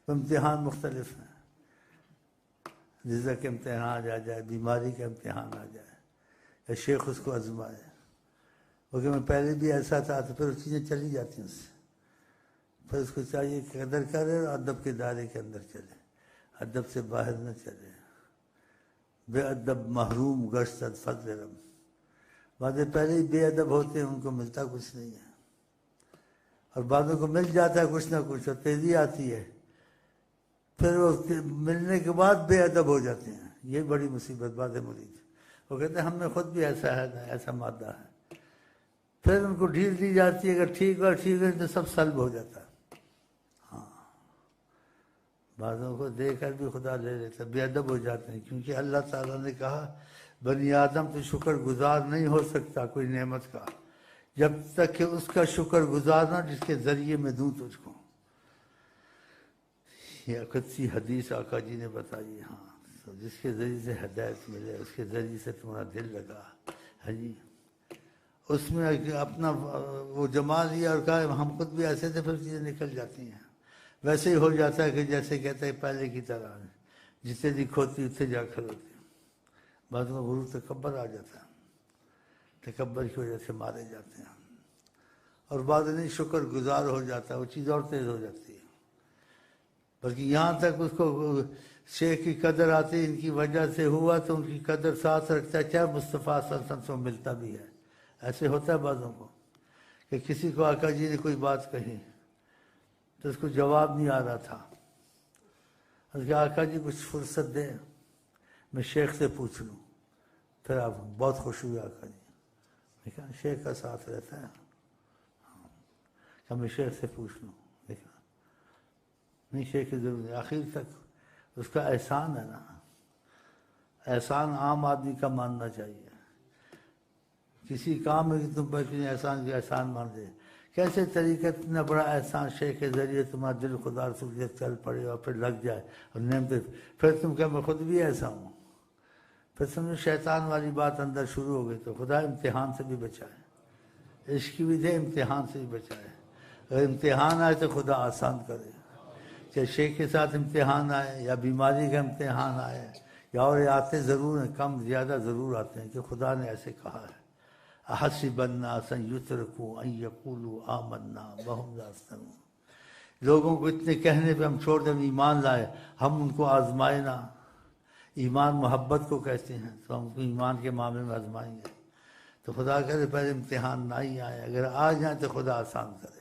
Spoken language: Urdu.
امتحان مختلف ہیں، رزق کا امتحان آ جائے، بیماری کا امتحان آ جائے، یا شیخ اس کو آزمائے، کیونکہ میں پہلے بھی ایسا تھا تو پھر چیزیں چلی جاتی ہیں اس سے، پھر اس کو چاہیے کہ قدر کرے اور ادب کے دائرے کے اندر چلے، ادب سے باہر نہ چلے۔ بے ادب محروم گشت فضل رب، بعض پہلے ہی بے ادب ہوتے ہیں، ان کو ملتا کچھ نہیں ہے، اور بعضوں کو مل جاتا ہے کچھ نہ کچھ، اور تیزی آتی ہے، پھر وہ ملنے کے بعد بے ادب ہو جاتے ہیں۔ یہ بڑی مصیبت بات ہے مرید، وہ کہتے ہیں ہم میں خود بھی ایسا ہے، ایسا مادہ ہے، پھر ان کو ڈھیل دی جاتی ہے، اگر ٹھیک ہے تو سب سلب ہو جاتا ہے۔ ہاں، بعضوں کو دے کر بھی خدا لے لیتا، بے ادب ہو جاتے ہیں، کیونکہ اللہ تعالیٰ نے کہا بنی آدم تو شکر گزار نہیں ہو سکتا کوئی نعمت کا جب تک کہ اس کا شکر گزار نہ جس کے ذریعے میں دوں تجھ کو۔ یہ قدسی حدیث آقا جی نے بتائی، ہاں، تو جس کے ذریعے سے ہدایت ملے، اس کے ذریعے سے تمہارا دل لگا، ہے جی، اس میں اپنا وہ جما لیا اور کہا ہم خود بھی ایسے تھے، پھر چیزیں نکل جاتی ہیں۔ ویسے ہی ہو جاتا ہے کہ جیسے کہتے ہیں پہلے کی طرح، جتنے دی کھوتی اتنے جا کھلوتی، بعد میں غرور تکبر آ جاتا ہے، تکبر کی وجہ سے مارے جاتے ہیں، اور بعد نہیں شکر گزار ہو جاتا ہے، وہ چیز اور تیز ہو جاتی ہے، بلکہ یہاں تک اس کو شیخ کی قدر آتی ان کی وجہ سے ہوا تو ان کی قدر ساتھ رکھتا ہے، چاہے مصطفیٰ صلی اللہ علیہ وسلم سے ملتا بھی ہے۔ ایسے ہوتا ہے بعضوں کو کہ کسی کو آقا جی نے کوئی بات کہی تو اس کو جواب نہیں آ رہا تھا، اس کہ آقا جی کچھ فرصت دیں میں شیخ سے پوچھ لوں، پھر آپ بہت خوش ہوئے آقا جی، دیکھا شیخ کا ساتھ رہتا ہے، کہ میں شیخ سے پوچھ لوں، دیکھا نہیں شیخ کی ضرورت ہے، آخر تک اس کا احسان ہے نا، احسان عام آدمی کا ماننا چاہیے، کسی کام میں کہ تم پر اتنے احسان کی احسان مان دے، کیسے طریقہ اتنا بڑا احسان شیخ کے ذریعے تمہارا دل خدا رسول چل پڑے اور پھر لگ جائے اور نعمتیں، پھر تم کہ میں خود بھی ایسا ہوں، پھر سمجھو شیطان والی بات اندر شروع ہو گئی، تو خدا امتحان سے بھی بچائے، عشق بھی دے امتحان سے بھی بچائے، اگر امتحان آئے تو خدا آسان کرے، چاہے شیخ کے ساتھ امتحان آئے یا بیماری کا امتحان آئے یا اور آتے ضرور ہیں، کم زیادہ ضرور آتے ہیں، کہ خدا نے ایسے کہا ہے احسب الناس ان یترکوا ان یقولوا آمنا وهم لا یفتنون، لوگوں کو اتنے کہنے پہ ہم چھوڑ دیں ایمان لائے، ہم ان کو آزمائے نہ، ایمان محبت کو کہتے ہیں، تو ہم کو ایمان کے معاملے میں آزمائیں گے، تو خدا کرے پہلے امتحان نہ ہی آئے، اگر آ جائیں تو خدا آسان کرے۔